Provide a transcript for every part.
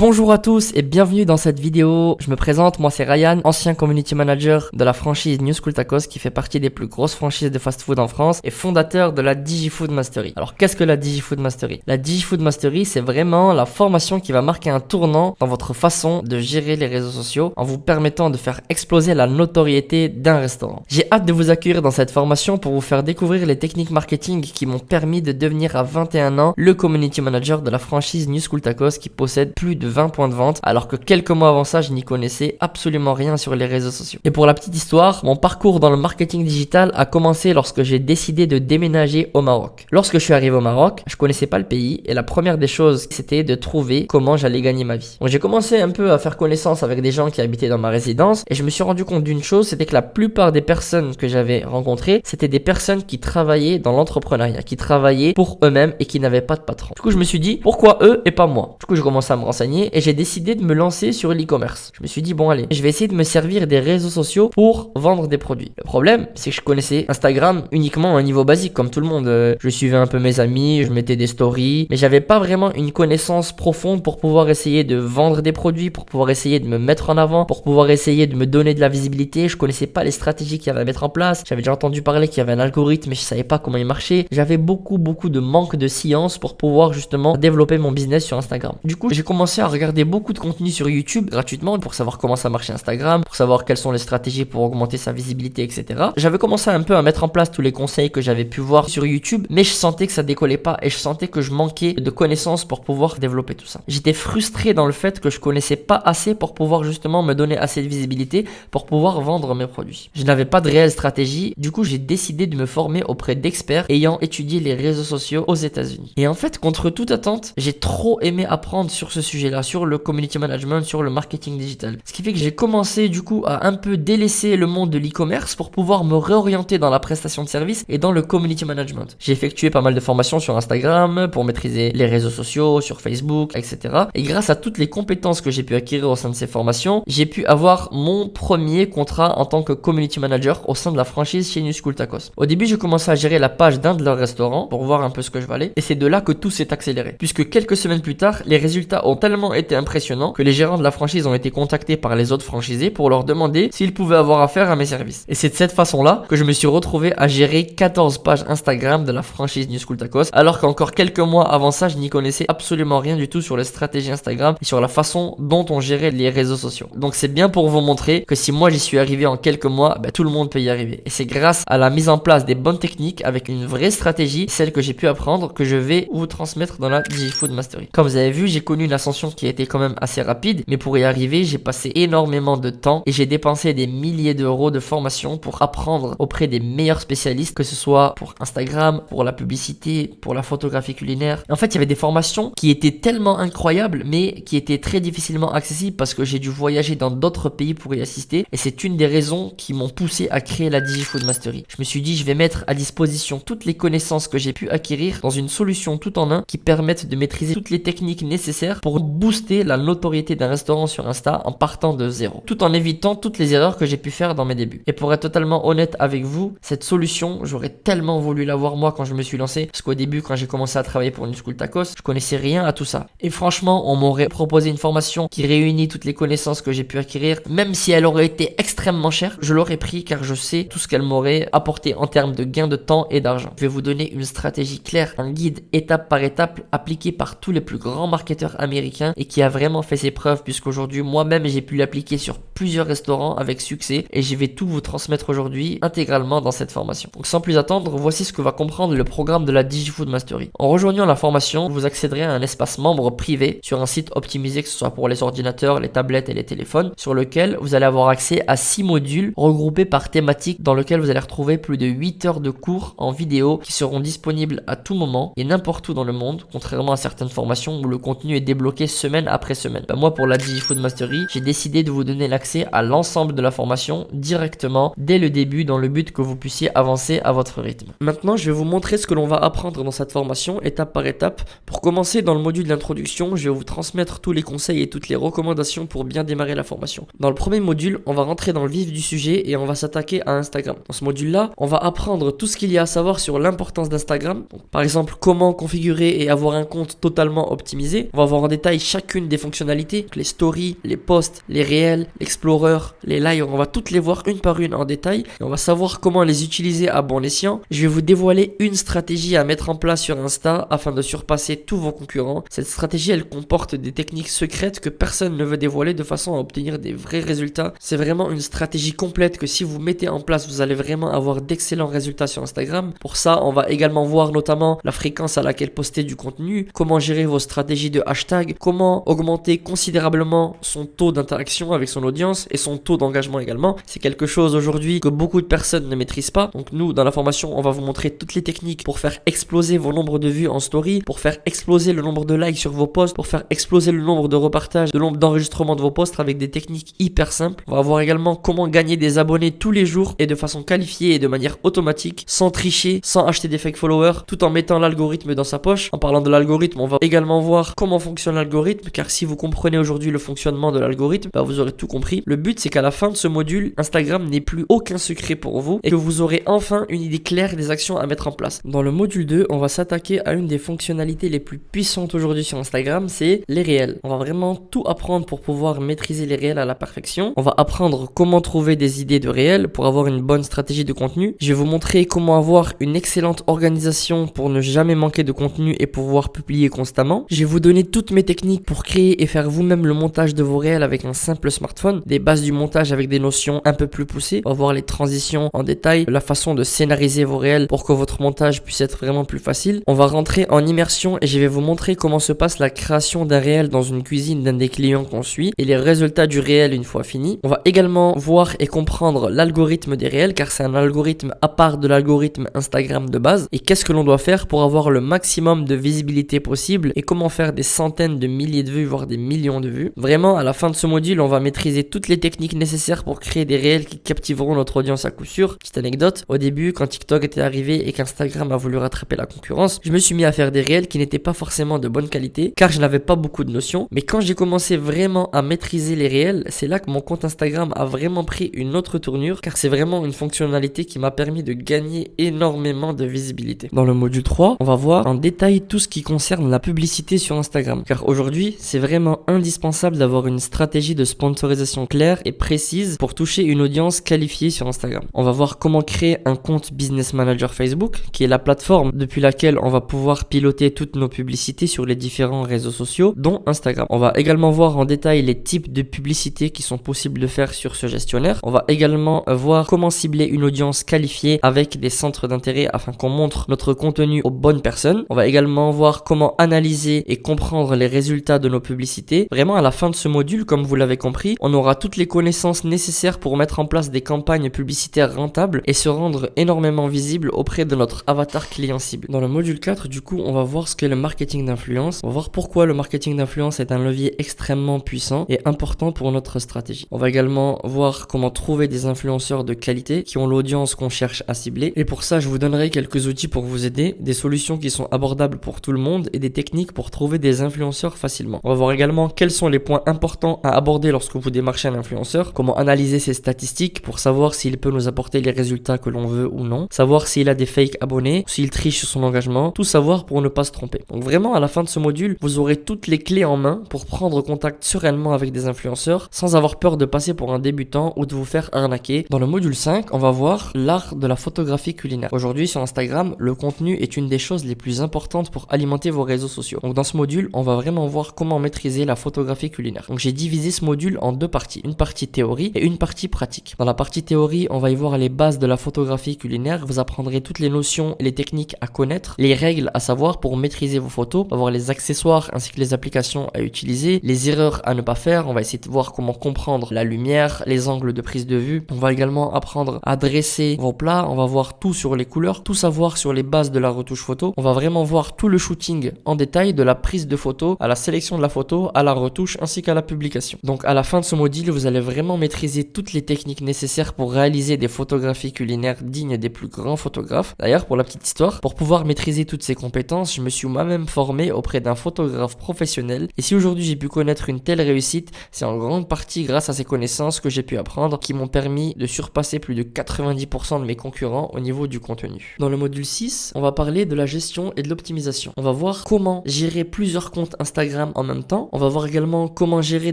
Bonjour à tous et bienvenue dans cette vidéo. Je me présente, moi c'est Ryan, ancien community manager de la franchise New School Tacos qui fait partie des plus grosses franchises de fast-food en France et fondateur de la DigiFood Mastery. Alors qu'est-ce que la DigiFood Mastery? La DigiFood Mastery, c'est vraiment la formation qui va marquer un tournant dans votre façon de gérer les réseaux sociaux en vous permettant de faire exploser la notoriété d'un restaurant. J'ai hâte de vous accueillir dans cette formation pour vous faire découvrir les techniques marketing qui m'ont permis de devenir à 21 ans le community manager de la franchise New School Tacos qui possède plus de 20 points de vente, alors que quelques mois avant ça, je n'y connaissais absolument rien sur les réseaux sociaux. Et pour la petite histoire, mon parcours dans le marketing digital a commencé lorsque j'ai décidé de déménager au Maroc. Lorsque je suis arrivé au Maroc, je connaissais pas le pays et la première des choses, c'était de trouver comment j'allais gagner ma vie. Donc j'ai commencé un peu à faire connaissance avec des gens qui habitaient dans ma résidence et je me suis rendu compte d'une chose, c'était que la plupart des personnes que j'avais rencontrées, c'était des personnes qui travaillaient dans l'entrepreneuriat, qui travaillaient pour eux-mêmes et qui n'avaient pas de patron. Du coup, je me suis dit, pourquoi eux et pas moi? Du coup, je commençais à me renseigner et j'ai décidé de me lancer sur l'e-commerce. Je me suis dit, bon allez, je vais essayer de me servir des réseaux sociaux pour vendre des produits. Le problème, c'est que je connaissais Instagram uniquement à un niveau basique, comme tout le monde. Je suivais un peu mes amis, je mettais des stories, mais j'avais pas vraiment une connaissance profonde pour pouvoir essayer de vendre des produits, pour pouvoir essayer de me mettre en avant, pour pouvoir essayer de me donner de la visibilité. Je connaissais pas les stratégies qu'il y avait à mettre en place. J'avais déjà entendu parler qu'il y avait un algorithme, mais je savais pas comment il marchait. J'avais beaucoup de manque de science pour pouvoir justement développer mon business sur Instagram. Du coup, j'ai commencé à regarder beaucoup de contenu sur YouTube gratuitement pour savoir comment ça marchait Instagram, pour savoir quelles sont les stratégies pour augmenter sa visibilité, etc. J'avais commencé un peu à mettre en place tous les conseils que j'avais pu voir sur YouTube, mais je sentais que ça décollait pas et je sentais que je manquais de connaissances pour pouvoir développer tout ça. J'étais frustré dans le fait que je connaissais pas assez pour pouvoir justement me donner assez de visibilité pour pouvoir vendre mes produits. Je n'avais pas de réelle stratégie, du coup j'ai décidé de me former auprès d'experts ayant étudié les réseaux sociaux aux États-Unis. Et en fait, contre toute attente, j'ai trop aimé apprendre sur ce sujet-là, sur le community management, sur le marketing digital. Ce qui fait que j'ai commencé du coup à un peu délaisser le monde de l'e-commerce pour pouvoir me réorienter dans la prestation de service et dans le community management. J'ai effectué pas mal de formations sur Instagram pour maîtriser les réseaux sociaux, sur Facebook, etc. Et grâce à toutes les compétences que j'ai pu acquérir au sein de ces formations, j'ai pu avoir mon premier contrat en tant que community manager au sein de la franchise chez New School Tacos. Au début, j'ai commencé à gérer la page d'un de leurs restaurants pour voir un peu ce que je valais et c'est de là que tout s'est accéléré. Puisque quelques semaines plus tard, les résultats ont tellement été impressionnants que les gérants de la franchise ont été contactés par les autres franchisés pour leur demander s'ils pouvaient avoir affaire à mes services. Et c'est de cette façon-là que je me suis retrouvé à gérer 14 pages Instagram de la franchise New School Tacos, alors qu'encore quelques mois avant ça, je n'y connaissais absolument rien du tout sur les stratégies Instagram et sur la façon dont on gérait les réseaux sociaux. Donc c'est bien pour vous montrer que si moi j'y suis arrivé en quelques mois, tout le monde peut y arriver. Et c'est grâce à la mise en place des bonnes techniques avec une vraie stratégie, celle que j'ai pu apprendre, que je vais vous transmettre dans la DigiFood Mastery. Comme vous avez vu, j'ai connu une ascension qui a été quand même assez rapide, mais pour y arriver, j'ai passé énormément de temps et j'ai dépensé des milliers d'euros de formation pour apprendre auprès des meilleurs spécialistes, que ce soit pour Instagram, pour la publicité, pour la photographie culinaire. En fait, il y avait des formations qui étaient tellement incroyables, mais qui étaient très difficilement accessibles parce que j'ai dû voyager dans d'autres pays pour y assister et c'est une des raisons qui m'ont poussé à créer la DigiFood Mastery. Je me suis dit, je vais mettre à disposition toutes les connaissances que j'ai pu acquérir dans une solution tout en un qui permette de maîtriser toutes les techniques nécessaires pour booster la notoriété d'un restaurant sur Insta en partant de zéro, tout en évitant toutes les erreurs que j'ai pu faire dans mes débuts. Et pour être totalement honnête avec vous, cette solution, j'aurais tellement voulu l'avoir moi quand je me suis lancé, parce qu'au début, quand j'ai commencé à travailler pour New School Tacos, je connaissais rien à tout ça. Et franchement, on m'aurait proposé une formation qui réunit toutes les connaissances que j'ai pu acquérir, même si elle aurait été extrêmement chère, je l'aurais pris car je sais tout ce qu'elle m'aurait apporté en termes de gain de temps et d'argent. Je vais vous donner une stratégie claire, un guide étape par étape appliqué par tous les plus grands marketeurs américains et qui a vraiment fait ses preuves puisqu'aujourd'hui moi-même j'ai pu l'appliquer sur plusieurs restaurants avec succès et je vais tout vous transmettre aujourd'hui intégralement dans cette formation. Donc sans plus attendre, voici ce que va comprendre le programme de la DigiFood Mastery. En rejoignant la formation, vous accéderez à un espace membre privé sur un site optimisé que ce soit pour les ordinateurs, les tablettes et les téléphones, sur lequel vous allez avoir accès à 6 modules regroupés par thématique dans lequel vous allez retrouver plus de 8 heures de cours en vidéo qui seront disponibles à tout moment et n'importe où dans le monde, contrairement à certaines formations où le contenu est débloqué semaine après semaine. Moi pour la DigiFood Mastery, j'ai décidé de vous donner l'accès à l'ensemble de la formation directement dès le début dans le but que vous puissiez avancer à votre rythme. Maintenant, je vais vous montrer ce que l'on va apprendre dans cette formation étape par étape. Pour commencer, dans le module d'introduction, je vais vous transmettre tous les conseils et toutes les recommandations pour bien démarrer la formation. Dans le premier module, on va rentrer dans le vif du sujet et on va s'attaquer à Instagram. Dans ce module-là, on va apprendre tout ce qu'il y a à savoir sur l'importance d'Instagram. Par exemple, comment configurer et avoir un compte totalement optimisé. On va voir en détail chacune des fonctionnalités, les stories, les posts, les réels, l'explorer, les lives, on va toutes les voir une par une en détail et on va savoir comment les utiliser à bon escient. Je vais vous dévoiler une stratégie à mettre en place sur Insta afin de surpasser tous vos concurrents. Cette stratégie, elle comporte des techniques secrètes que personne ne veut dévoiler de façon à obtenir des vrais résultats. C'est vraiment une stratégie complète que si vous mettez en place, vous allez vraiment avoir d'excellents résultats sur Instagram. Pour ça, on va également voir notamment la fréquence à laquelle poster du contenu, comment gérer vos stratégies de hashtag, comment augmenter considérablement son taux d'interaction avec son audience et son taux d'engagement également. C'est quelque chose aujourd'hui que beaucoup de personnes ne maîtrisent pas. Donc nous, dans la formation, on va vous montrer toutes les techniques pour faire exploser vos nombres de vues en story, pour faire exploser le nombre de likes sur vos posts, pour faire exploser le nombre de repartages, le nombre d'enregistrements de vos posts avec des techniques hyper simples. On va voir également comment gagner des abonnés tous les jours et de façon qualifiée et de manière automatique, sans tricher, sans acheter des fake followers, tout en mettant l'algorithme dans sa poche. En parlant de l'algorithme, on va également voir comment fonctionne l'algorithme, car si vous comprenez aujourd'hui le fonctionnement de l'algorithme, vous aurez tout compris. Le but, c'est qu'à la fin de ce module, Instagram n'ait plus aucun secret pour vous et que vous aurez enfin une idée claire des actions à mettre en place. Dans le module 2, on va s'attaquer à une des fonctionnalités les plus puissantes aujourd'hui sur Instagram, c'est les réels. On va vraiment tout apprendre pour pouvoir maîtriser les réels à la perfection. On va apprendre comment trouver des idées de réels pour avoir une bonne stratégie de contenu. Je vais vous montrer comment avoir une excellente organisation pour ne jamais manquer de contenu et pouvoir publier constamment. Je vais vous donner toutes mes techniques pour créer et faire vous-même le montage de vos réels avec un simple smartphone, des bases du montage avec des notions un peu plus poussées. On va voir les transitions en détail, la façon de scénariser vos réels pour que votre montage puisse être vraiment plus facile. On va rentrer en immersion et je vais vous montrer comment se passe la création d'un réel dans une cuisine d'un des clients qu'on suit et les résultats du réel une fois fini. On va également voir et comprendre l'algorithme des réels car c'est un algorithme à part de l'algorithme Instagram de base et qu'est-ce que l'on doit faire pour avoir le maximum de visibilité possible et comment faire des centaines de milliers de vues voire des millions de vues. Vraiment, à la fin de ce module, on va maîtriser toutes les techniques nécessaires pour créer des réels qui captiveront notre audience à coup sûr. Petite anecdote, au début, quand TikTok était arrivé et qu'Instagram a voulu rattraper la concurrence, je me suis mis à faire des réels qui n'étaient pas forcément de bonne qualité car je n'avais pas beaucoup de notions. Mais quand j'ai commencé vraiment à maîtriser les réels, c'est là que mon compte Instagram a vraiment pris une autre tournure car c'est vraiment une fonctionnalité qui m'a permis de gagner énormément de visibilité. Dans le module 3, on va voir en détail tout ce qui concerne la publicité sur Instagram car aujourd'hui, c'est vraiment indispensable d'avoir une stratégie de sponsorisation claire et précise pour toucher une audience qualifiée sur Instagram. On va voir comment créer un compte Business Manager Facebook, qui est la plateforme depuis laquelle on va pouvoir piloter toutes nos publicités sur les différents réseaux sociaux, dont Instagram. On va également voir en détail les types de publicités qui sont possibles de faire sur ce gestionnaire. On va également voir comment cibler une audience qualifiée avec des centres d'intérêt afin qu'on montre notre contenu aux bonnes personnes. On va également voir comment analyser et comprendre les résultats de nos publicités. Vraiment, à la fin de ce module, comme vous l'avez compris, on aura toutes les connaissances nécessaires pour mettre en place des campagnes publicitaires rentables et se rendre énormément visible auprès de notre avatar client cible. Dans le module 4, du coup, on va voir ce qu'est le marketing d'influence. On va voir pourquoi le marketing d'influence est un levier extrêmement puissant et important pour notre stratégie. On va également voir comment trouver des influenceurs de qualité qui ont l'audience qu'on cherche à cibler. Et pour ça, je vous donnerai quelques outils pour vous aider, des solutions qui sont abordables pour tout le monde et des techniques pour trouver des influenceurs facilement. On va voir également quels sont les points importants à aborder lorsque vous démarchez un influenceur, comment analyser ses statistiques pour savoir s'il peut nous apporter les résultats que l'on veut ou non, savoir s'il a des fake abonnés, s'il triche sur son engagement, tout savoir pour ne pas se tromper. Donc vraiment, à la fin de ce module, vous aurez toutes les clés en main pour prendre contact sereinement avec des influenceurs sans avoir peur de passer pour un débutant ou de vous faire arnaquer. Dans le module 5, on va voir l'art de la photographie culinaire. Aujourd'hui, sur Instagram, le contenu est une des choses les plus importantes pour alimenter vos réseaux sociaux. Donc dans ce module, on va vraiment voir comment maîtriser la photographie culinaire. Donc j'ai divisé ce module en deux parties, une partie théorie et une partie pratique. Dans la partie théorie, on va y voir les bases de la photographie culinaire, vous apprendrez toutes les notions et les techniques à connaître, les règles à savoir pour maîtriser vos photos, on va voir les accessoires ainsi que les applications à utiliser, les erreurs à ne pas faire, on va essayer de voir comment comprendre la lumière, les angles de prise de vue, on va également apprendre à dresser vos plats, on va voir tout sur les couleurs, tout savoir sur les bases de la retouche photo, on va vraiment voir tout le shooting en détail de la prise de photo à la sélection de la photo, à la retouche ainsi qu'à la publication. Donc à la fin de ce module, vous allez vraiment maîtriser toutes les techniques nécessaires pour réaliser des photographies culinaires dignes des plus grands photographes. D'ailleurs, pour la petite histoire, pour pouvoir maîtriser toutes ces compétences, je me suis moi-même formé auprès d'un photographe professionnel et si aujourd'hui j'ai pu connaître une telle réussite, c'est en grande partie grâce à ces connaissances que j'ai pu apprendre qui m'ont permis de surpasser plus de 90% de mes concurrents au niveau du contenu. Dans le module 6, on va parler de la gestion et de l'optimisation. On va voir comment gérer plusieurs comptes Instagram Instagram en même temps. On va voir également comment gérer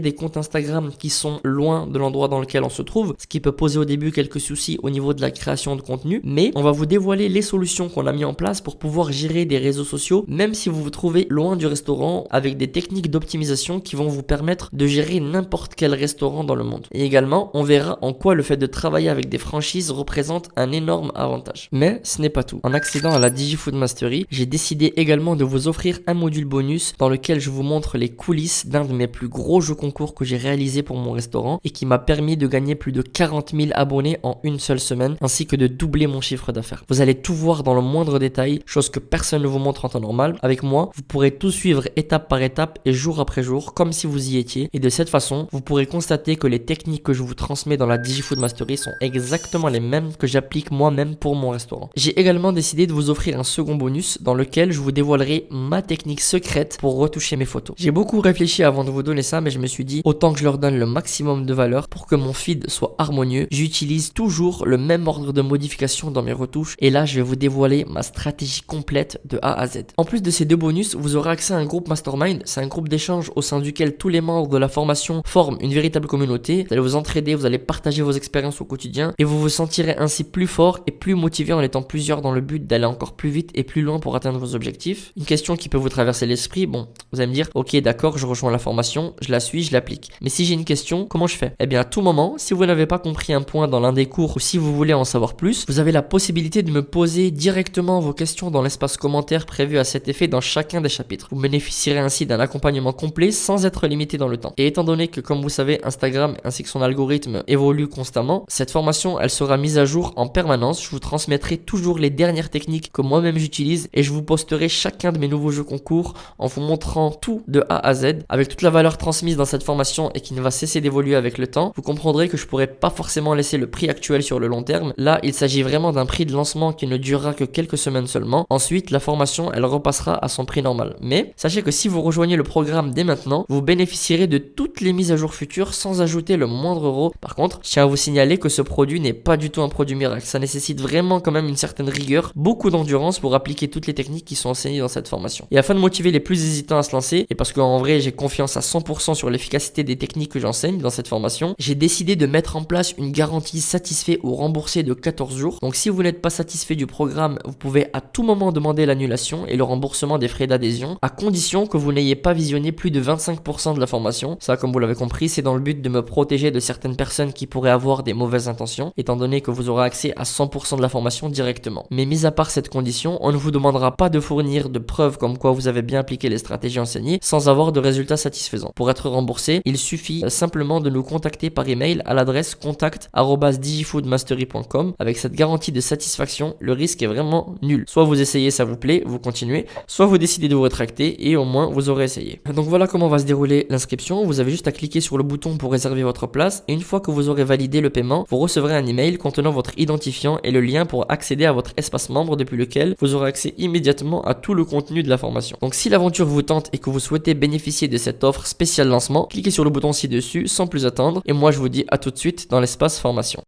des comptes Instagram qui sont loin de l'endroit dans lequel on se trouve, ce qui peut poser au début quelques soucis au niveau de la création de contenu, mais on va vous dévoiler les solutions qu'on a mis en place pour pouvoir gérer des réseaux sociaux, même si vous vous trouvez loin du restaurant, avec des techniques d'optimisation qui vont vous permettre de gérer n'importe quel restaurant dans le monde. Et également, on verra en quoi le fait de travailler avec des franchises représente un énorme avantage. Mais ce n'est pas tout. En accédant à la DigiFood Mastery, j'ai décidé également de vous offrir un module bonus dans lequel je vous montre les coulisses d'un de mes plus gros jeux concours que j'ai réalisé pour mon restaurant et qui m'a permis de gagner plus de 40 000 abonnés en une seule semaine, ainsi que de doubler mon chiffre d'affaires. Vous allez tout voir dans le moindre détail, chose que personne ne vous montre en temps normal. Avec moi, vous pourrez tout suivre étape par étape et jour après jour, comme si vous y étiez. Et de cette façon, vous pourrez constater que les techniques que je vous transmets dans la DigiFood Mastery sont exactement les mêmes que j'applique moi-même pour mon restaurant. J'ai également décidé de vous offrir un second bonus dans lequel je vous dévoilerai ma technique secrète pour retoucher mes photos. J'ai beaucoup réfléchi avant de vous donner ça, mais je me suis dit autant que je leur donne le maximum de valeur pour que mon feed soit harmonieux. J'utilise toujours le même ordre de modification dans mes retouches et là je vais vous dévoiler ma stratégie complète de A à Z. En plus de ces deux bonus, vous aurez accès à un groupe Mastermind. C'est un groupe d'échange au sein duquel tous les membres de la formation forment une véritable communauté. Vous allez vous entraider, vous allez partager vos expériences au quotidien et vous vous sentirez ainsi plus fort et plus motivé en étant plusieurs dans le but d'aller encore plus vite et plus loin pour atteindre vos objectifs. Une question qui peut vous traverser l'esprit, bon, vous allez me dire, ok d'accord, je rejoins la formation, je la suis, je l'applique. Mais si j'ai une question, comment je fais? Eh bien à tout moment, si vous n'avez pas compris un point dans l'un des cours ou si vous voulez en savoir plus, vous avez la possibilité de me poser directement vos questions dans l'espace commentaire prévu à cet effet dans chacun des chapitres. Vous bénéficierez ainsi d'un accompagnement complet sans être limité dans le temps. Et étant donné que, comme vous savez, Instagram ainsi que son algorithme évolue constamment, cette formation, elle sera mise à jour en permanence. Je vous transmettrai toujours les dernières techniques que moi-même j'utilise et je vous posterai chacun de mes nouveaux jeux concours en vous montrant tout de A à Z avec toute la valeur transmise dans cette formation et qui ne va cesser d'évoluer avec le temps. Vous comprendrez que je pourrais pas forcément laisser le prix actuel sur le long terme. Là, il s'agit vraiment d'un prix de lancement qui ne durera que quelques semaines seulement. Ensuite, la formation, elle repassera à son prix normal. Mais sachez que si vous rejoignez le programme dès maintenant, vous bénéficierez de toutes les mises à jour futures sans ajouter le moindre euro. Par contre, je tiens à vous signaler que ce produit n'est pas du tout un produit miracle. Ça nécessite vraiment quand même une certaine rigueur, beaucoup d'endurance pour appliquer toutes les techniques qui sont enseignées dans cette formation. Et afin de motiver les plus hésitants à se lancer, et parce qu'en vrai j'ai confiance à 100% sur l'efficacité des techniques que j'enseigne dans cette formation, j'ai décidé de mettre en place une garantie satisfait ou remboursé de 14 jours. Donc si vous n'êtes pas satisfait du programme, vous pouvez à tout moment demander l'annulation et le remboursement des frais d'adhésion, à condition que vous n'ayez pas visionné plus de 25% de la formation. Ça, comme vous l'avez compris, c'est dans le but de me protéger de certaines personnes qui pourraient avoir des mauvaises intentions, étant donné que vous aurez accès à 100% de la formation directement. Mais mis à part cette condition, on ne vous demandera pas de fournir de preuves comme quoi vous avez bien appliqué les stratégies enseignées sans avoir de résultats satisfaisants. Pour être remboursé, il suffit simplement de nous contacter par email à l'adresse contact@digifoodmastery.com. Avec cette garantie de satisfaction, le risque est vraiment nul. Soit vous essayez, ça vous plaît, vous continuez, soit vous décidez de vous rétracter et au moins vous aurez essayé. Donc voilà comment va se dérouler l'inscription. Vous avez juste à cliquer sur le bouton pour réserver votre place et une fois que vous aurez validé le paiement, vous recevrez un email contenant votre identifiant et le lien pour accéder à votre espace membre depuis lequel vous aurez accès immédiatement à tout le contenu de la formation. Donc si l'aventure vous tente et que vous souhaitez bénéficier de cette offre spéciale lancement, cliquez sur le bouton ci-dessus sans plus attendre et moi je vous dis à tout de suite dans l'espace formation.